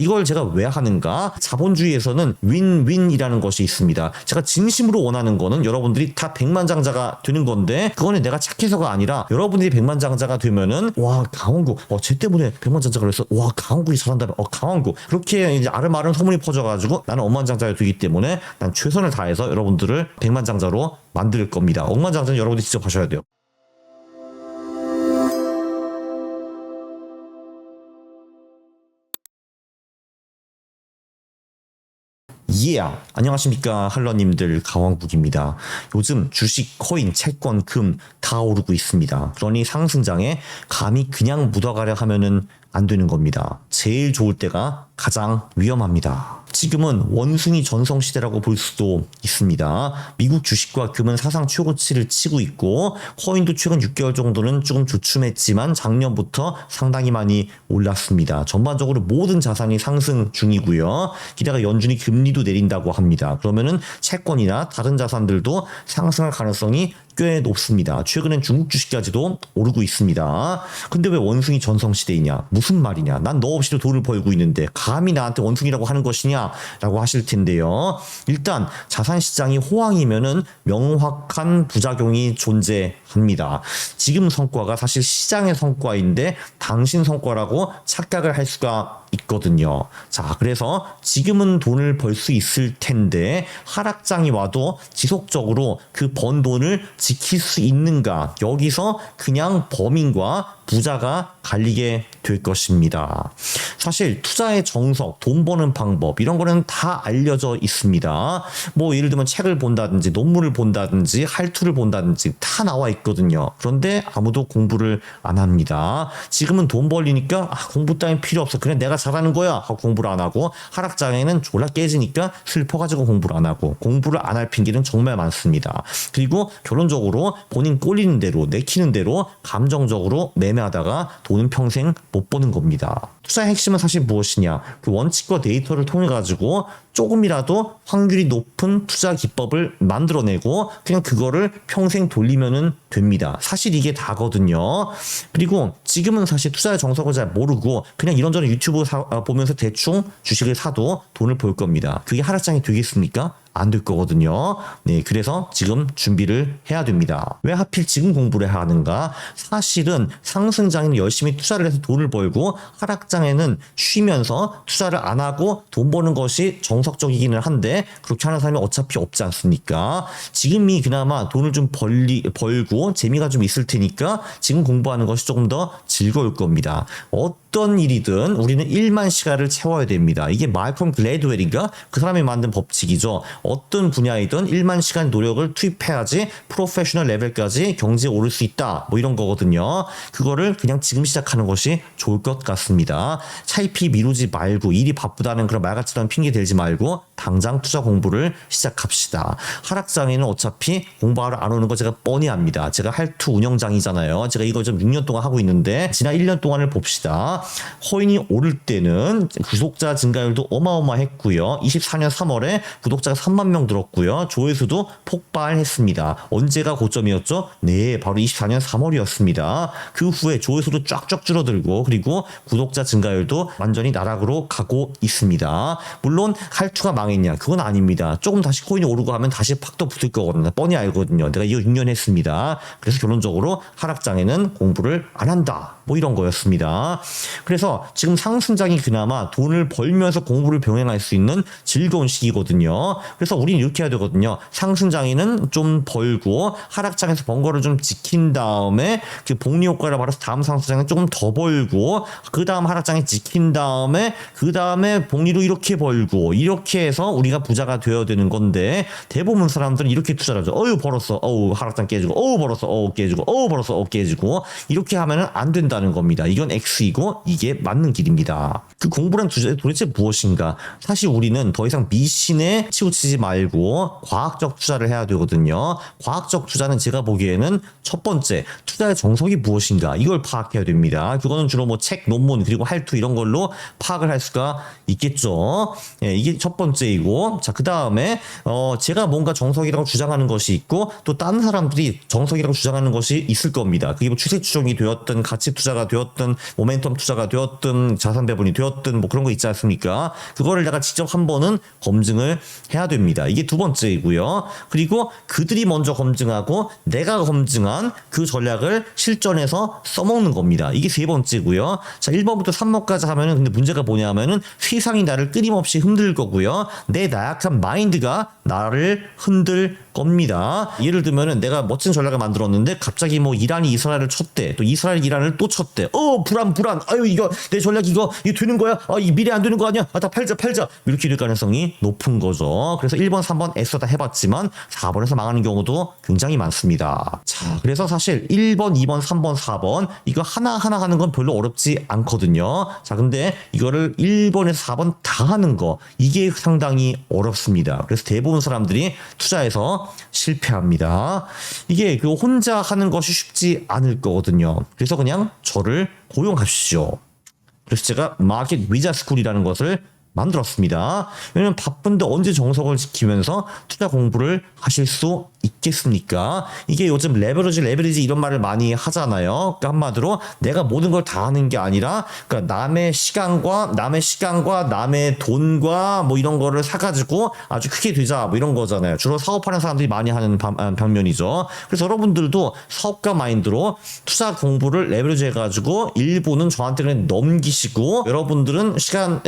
이걸 제가 왜 하는가? 자본주의에서는 윈윈이라는 것이 있습니다. 제가 진심으로 원하는 거는 여러분들이 다 백만장자가 되는 건데 그거는 내가 착해서가 아니라 여러분들이 백만장자가 되면은 와 강원구 쟤 때문에 백만장자가 그랬어. 와 강원구이 잘한다. 강원구 그렇게 이제 아름아름 소문이 퍼져가지고 나는 억만장자가 되기 때문에 난 최선을 다해서 여러분들을 백만장자로 만들 겁니다. 억만장자는 여러분들이 직접 하셔야 돼요. 안녕하십니까 할러님들, 강원국입니다. 요즘 주식, 코인, 채권, 금 다 오르고 있습니다. 그러니 상승장에 감히 그냥 묻어가려 하면은 안 되는 겁니다. 제일 좋을 때가 가장 위험합니다. 지금은 원숭이 전성시대라고 볼 수도 있습니다. 미국 주식과 금은 사상 최고치를 치고 있고 코인도 최근 6개월 정도는 조금 주춤했지만 작년부터 상당히 많이 올랐습니다. 전반적으로 모든 자산이 상승 중이고요. 게다가 연준이 금리도 내린다고 합니다. 그러면은 채권이나 다른 자산들도 상승할 가능성이 꽤 높습니다. 최근엔 중국 주식까지도 오르고 있습니다. 근데 왜 원숭이 전성시대이냐? 무슨 말이냐? 난 너 없이도 돈을 벌고 있는데 감히 나한테 원숭이라고 하는 것이냐? 라고 하실 텐데요. 일단 자산시장이 호황이면은 명확한 부작용이 존재합니다. 지금 성과가 사실 시장의 성과인데 당신 성과라고 착각을 할 수가 있거든요. 자, 그래서 지금은 돈을 벌 수 있을 텐데 하락장이 와도 지속적으로 그 번 돈을 지킬 수 있는가? 여기서 그냥 범인과 부자가 갈리게 될 것입니다. 사실 투자의 정석, 돈 버는 방법 이런 거는 다 알려져 있습니다. 뭐 예를 들면 책을 본다든지 논문을 본다든지 할투를 본다든지 다 나와 있거든요. 그런데 아무도 공부를 안 합니다. 지금은 돈 벌리니까 공부 따윈 필요 없어. 그냥 내가 잘하는 거야 하고 공부를 안 하고 하락장에는 졸라 깨지니까 슬퍼가지고 공부를 안 하고 공부를 안 할 핑계는 정말 많습니다. 그리고 결론적으로 본인 꼴리는 대로 내키는 대로 감정적으로 매매하다가 돈은 평생 못 버는 겁니다. 투자의 핵심은 사실 무엇이냐? 그 원칙과 데이터를 통해 가지고 조금이라도 확률이 높은 투자 기법을 만들어내고 그냥 그거를 평생 돌리면은 됩니다. 사실 이게 다거든요. 그리고 지금은 사실 투자의 정석을 잘 모르고 그냥 이런저런 유튜브 보면서 대충 주식을 사도 돈을 벌 겁니다. 그게 하락장이 되겠습니까? 안 될 거거든요. 네, 그래서 지금 준비를 해야 됩니다. 왜 하필 지금 공부를 하는가? 사실은 상승장에는 열심히 투자를 해서 돈을 벌고 하락장에는 쉬면서 투자를 안 하고 돈 버는 것이 정석적이기는 한데 그렇게 하는 사람이 어차피 없지 않습니까? 지금이 그나마 돈을 좀 벌고 재미가 좀 있을 테니까 지금 공부하는 것이 조금 더 즐거울 겁니다. 어떤 일이든 우리는 1만 시간을 채워야 됩니다. 이게 말콤 글래드웰인가? 그 사람이 만든 법칙이죠. 어떤 분야이든 1만 시간 노력을 투입해야지 프로페셔널 레벨까지 경제에 오를 수 있다. 뭐 이런 거거든요. 그거를 그냥 지금 시작하는 것이 좋을 것 같습니다. 차이피 미루지 말고 일이 바쁘다는 그런 말같지는 핑계 대지 말고 당장 투자 공부를 시작합시다. 하락장에는 어차피 공부하러 안 오는 거 제가 뻔히 압니다. 제가 할투 운영장이잖아요. 제가 이거 좀 6년 동안 하고 있는데 지난 1년 동안을 봅시다. 코인이 오를 때는 구독자 증가율도 어마어마했고요. 24년 3월에 구독자가 3만 명 늘었고요. 조회수도 폭발했습니다. 언제가 고점이었죠? 네, 바로 24년 3월이었습니다. 그 후에 조회수도 쫙쫙 줄어들고 그리고 구독자 증가율도 완전히 나락으로 가고 있습니다. 물론 할투가 망했냐? 그건 아닙니다. 조금 다시 코인이 오르고 하면 다시 팍 또 붙을 거거든요. 뻔히 알거든요. 내가 이거 6년 했습니다. 그래서 결론적으로 하락장에는 공부를 안 한다. 뭐 이런 거였습니다. 그래서 지금 상승장이 그나마 돈을 벌면서 공부를 병행할 수 있는 즐거운 시기거든요. 그래서 우리는 이렇게 해야 되거든요. 상승장에는 좀 벌고 하락장에서 번 거를 좀 지킨 다음에 그 복리 효과를 받아서 다음 상승장에 조금 더 벌고 그 다음 하락장에 지킨 다음에 그 다음에 복리로 이렇게 벌고 이렇게 해서 우리가 부자가 되어야 되는 건데 대부분 사람들은 이렇게 투자를 하죠. 벌었어. 하락장 깨지고 벌었어. 깨지고 벌었어. 깨지고 이렇게 하면은 안 된다는 겁니다. 이건 X이고 이게 맞는 길입니다. 그 공부란 주제 도대체 무엇인가? 사실 우리는 더 이상 미신에 치우치지 말고 과학적 투자를 해야 되거든요. 과학적 투자는 제가 보기에는 첫 번째 투자의 정석이 무엇인가 이걸 파악해야 됩니다. 그거는 주로 뭐 책, 논문 그리고 할투 이런 걸로 파악을 할 수가 있겠죠. 예, 이게 첫 번째이고 자, 그 다음에 제가 뭔가 정석이라고 주장하는 것이 있고 또 다른 사람들이 정석이라고 주장하는 것이 있을 겁니다. 그게 뭐 추세 추종이 되었든 가치 투자 투자가 되었든 모멘텀 투자가 되었든 자산 배분이 되었든 뭐 그런 거 있지 않습니까? 그거를 내가 직접 한 번은 검증을 해야 됩니다. 이게 두 번째이고요. 그리고 그들이 먼저 검증하고 내가 검증한 그 전략을 실전에서 써먹는 겁니다. 이게 세 번째고요. 자, 1번부터 3번까지 하면은 근데 문제가 뭐냐면은 세상이 나를 끊임없이 흔들 거고요. 내 나약한 마인드가 나를 흔들 겁니다. 예를 들면은 내가 멋진 전략을 만들었는데 갑자기 뭐 이란이 이스라엘을 쳤대. 또 이스라엘 이란을 또 쳤대. 불안. 아유 이거 내 전략 이거 되는 거야? 이 미래 안 되는 거 아니야? 다 팔자. 이렇게 될 가능성이 높은 거죠. 그래서 1번, 3번 애써 다 해봤지만 4번에서 망하는 경우도 굉장히 많습니다. 자, 그래서 사실 1번, 2번, 3번, 4번 이거 하나하나 하는 건 별로 어렵지 않거든요. 자, 근데 이거를 1번에서 4번 다 하는 거 이게 상당히 어렵습니다. 그래서 대부분 사람들이 투자에서 실패합니다. 이게 그 혼자 하는 것이 쉽지 않을 거거든요. 그래서 그냥 저를 고용하십시오. 그래서 제가 마켓 위자 스쿨이라는 것을 만들었습니다. 왜냐면 바쁜데 언제 정석을 지키면서 투자 공부를 하실 수 있겠습니까? 이게 요즘 레버리지 이런 말을 많이 하잖아요. 그러니까 한마디로 내가 모든 걸 다 하는 게 아니라 그러니까 남의 시간과 남의 돈과 뭐 이런 거를 사가지고 아주 크게 되자 뭐 이런 거잖아요. 주로 사업하는 사람들이 많이 하는 방면이죠. 그래서 여러분들도 사업가 마인드로 투자 공부를 레버리지 해가지고 일부는 저한테 그냥 넘기시고 여러분들은 시간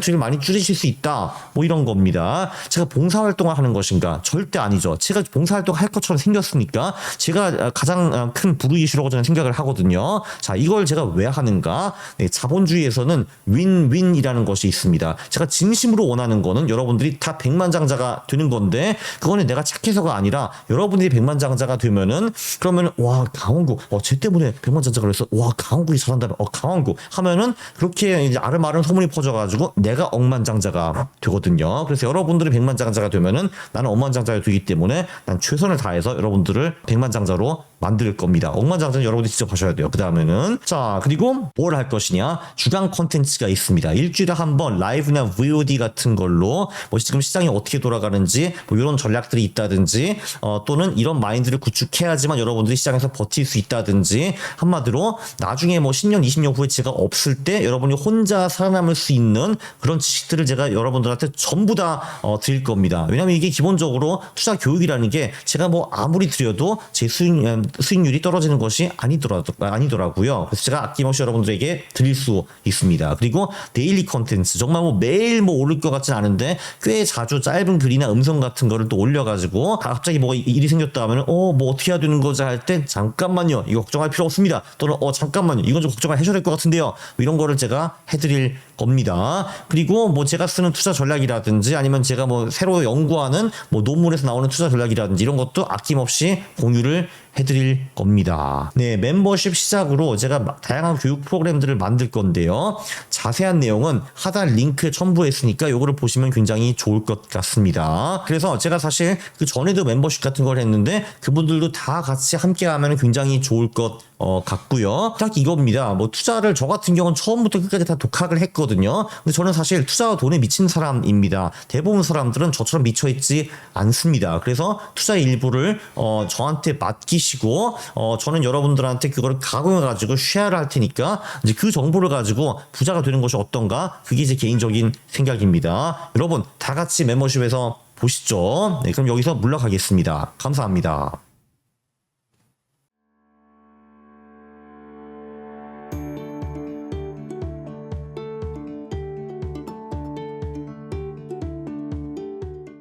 투입을 많이 줄이실 수 있다. 뭐 이런 겁니다. 제가 봉사활동을 하는 것인가? 절대 아니죠. 제가 봉사활동 할 것처럼 생겼으니까 제가 가장 큰 불우이슈라고 저는 생각을 하거든요. 자, 이걸 제가 왜 하는가? 네, 자본주의에서는 윈윈이라는 것이 있습니다. 제가 진심으로 원하는 거는 여러분들이 다 백만장자가 되는 건데 그거는 내가 착해서가 아니라 여러분들이 백만장자가 되면은 그러면은 와 강원구 쟤 때문에 백만장자가 그랬어. 와 강원구이 잘한다. 강원구 하면은 그렇게 이제 아름아름 소문이 퍼져가지고 내가 억만장자가 되거든요. 그래서 여러분들이 백만장자가 되면은 나는 억만장자가 되기 때문에 난 최선을 다해서 여러분들을 백만장자로 만들 겁니다. 억만장자는 여러분들이 직접 하셔야 돼요. 그 다음에는 자 그리고 뭘 할 것이냐 주간 콘텐츠가 있습니다. 일주일에 한 번 라이브나 VOD 같은 걸로 뭐 지금 시장이 어떻게 돌아가는지 뭐 이런 전략들이 있다든지 또는 이런 마인드를 구축해야지만 여러분들이 시장에서 버틸 수 있다든지 한마디로 나중에 뭐 10년 20년 후에 제가 없을 때 여러분이 혼자 살아남을 수 있는 그런 지식들을 제가 여러분들한테 전부 다 드릴 겁니다. 왜냐하면 이게 기본적으로 투자 교육이라는 게 제가 뭐 아무리 드려도 제 수익률이 떨어지는 것이 아니더라고요. 그래서 제가 아낌없이 여러분들에게 드릴 수 있습니다. 그리고 데일리 컨텐츠 정말 뭐 매일 뭐 오를 것 같진 않은데 꽤 자주 짧은 글이나 음성 같은 거를 또 올려가지고 갑자기 뭐가 일이 생겼다 하면 뭐 어떻게 해야 되는 거지 할 때 잠깐만요 이거 걱정할 필요 없습니다. 또는 잠깐만요 이건 좀 걱정을 해줘야 될 것 같은데요. 뭐 이런 거를 제가 해드릴 겁니다. 그리고 뭐 제가 쓰는 투자 전략이라든지 아니면 제가 뭐 새로 연구하는 뭐 논문에서 나오는 투자 전략이라든지 이런 것도 아낌없이 공유를 해드릴 겁니다. 네, 멤버십 시작으로 제가 다양한 교육 프로그램들을 만들 건데요. 자세한 내용은 하단 링크에 첨부했으니까 요거를 보시면 굉장히 좋을 것 같습니다. 그래서 제가 사실 그 전에도 멤버십 같은 걸 했는데 그분들도 다 같이 함께 하면 굉장히 좋을 것 같고요. 딱 이겁니다. 뭐 투자를 저 같은 경우는 처음부터 끝까지 다 독학을 했거든요. 근데 저는 사실 투자와 돈에 미친 사람입니다. 대부분 사람들은 저처럼 미쳐있지 않습니다. 그래서 투자 일부를 저한테 맡기시고 저는 여러분들한테 그거를 가공해가지고 쉐어를 할 테니까 이제 그 정보를 가지고 부자가 되는 것이 어떤가? 그게 제 개인적인 생각입니다. 여러분 다 같이 멤버십에서 보시죠. 네, 그럼 여기서 물러가겠습니다. 감사합니다.